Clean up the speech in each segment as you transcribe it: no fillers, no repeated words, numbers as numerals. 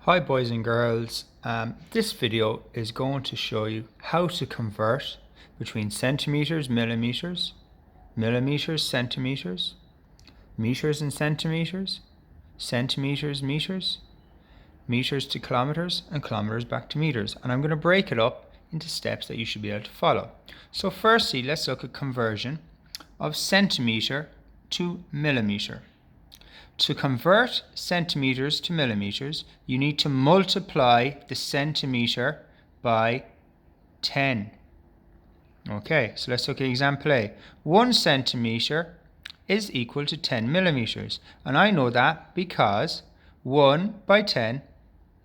Hi boys and girls, this video is going to show you how to convert between centimeters, millimeters, millimeters, centimeters, meters and centimeters, centimeters, meters, meters to kilometers, and kilometers back to meters. And I'm going to break it up into steps that you should be able to follow. So firstly, let's look at conversion of centimeter to millimeter. To convert centimeters to millimeters, you need to multiply the centimeter by 10. Okay, so let's look at example A. 1 centimeter is equal to 10 millimeters. And I know that because 1 by 10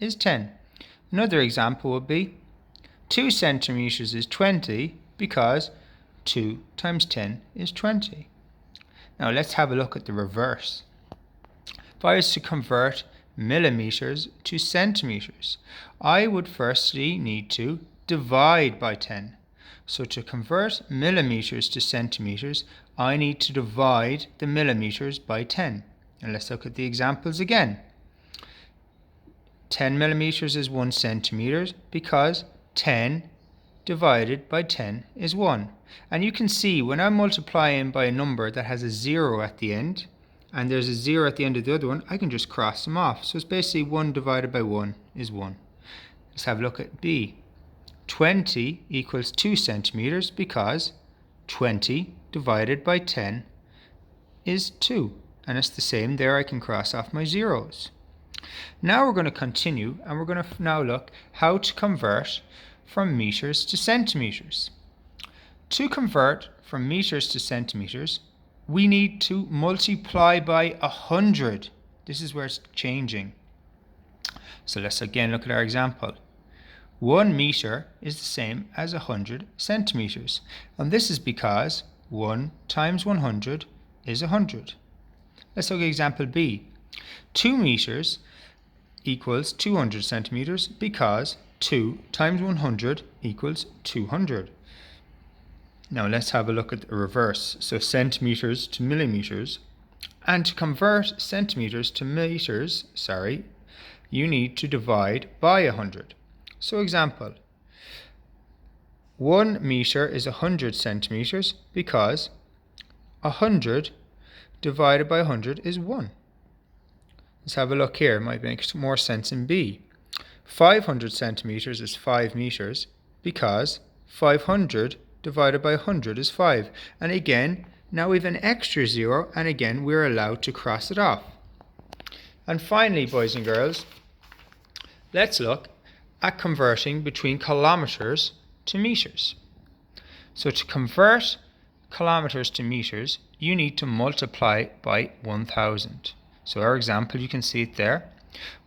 is 10. Another example would be 2 centimeters is 20 because 2 times 10 is 20. Now let's have a look at the reverse. If I was to convert millimeters to centimeters, I would firstly need to divide by 10. So to convert millimeters to centimeters, I need to divide the millimeters by 10. And let's look at the examples again. 10 millimeters is 1 centimeter because 10 divided by 10 is 1. And you can see when I'm multiplying by a number that has a 0 at the end, and there's a 0 at the end of the other one, I can just cross them off. So it's basically 1 divided by 1 is 1. Let's have a look at B. 20 equals 2 centimeters because 20 divided by 10 is 2. And it's the same there, I can cross off my zeros. Now we're going to continue and we're going to now look how to convert from meters to centimeters. To convert from meters to centimeters, we need to multiply by 100. This is where it's changing. So let's again look at our example. 1 meter is the same as 100 centimeters. And this is because 1 times 100 is 100. Let's look at example B. 2 meters equals 200 centimeters because 2 times 100 equals 200. Now let's have a look at the reverse. So centimeters to millimeters. And to convert centimeters to meters, you need to divide by 100. So example, 1 meter is 100 centimeters because 100 divided by 100 is 1. Let's have a look here. It might make more sense in B. 500 centimeters is 5 meters because 500 divided by 100 is 5. And again, now we have an extra 0, and again we're allowed to cross it off. And finally, boys and girls, let's look at converting between kilometers to meters. So to convert kilometers to meters, you need to multiply by 1000. So our example, you can see it there.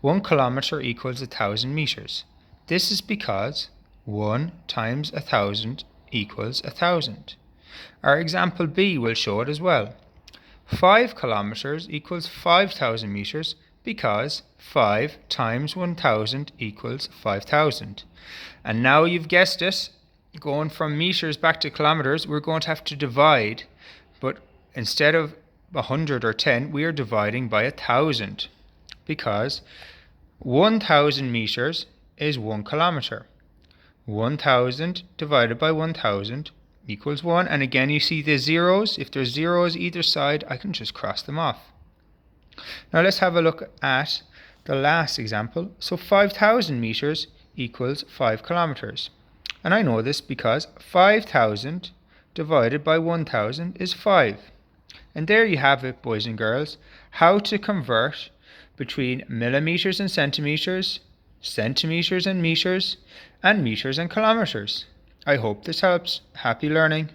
1 kilometer equals 1000 meters. This is because 1 times 1000 equals 1000. Our example B will show it as well. 5 kilometers equals 5000 meters because 5 times 1000 equals 5000. And now you've guessed it, going from meters back to kilometers, we're going to have to divide, but instead of 100 or 10, we are dividing by 1000 because 1000 meters is 1 kilometer. 1000 divided by 1000 equals 1. And again, you see the zeros. If there's zeros either side, I can just cross them off. Now let's have a look at the last example. So 5000 meters equals 5 kilometers. And I know this because 5000 divided by 1000 is 5. And there you have it, boys and girls, how to convert between millimeters and centimeters, centimeters and meters and kilometers. I hope this helps. Happy learning.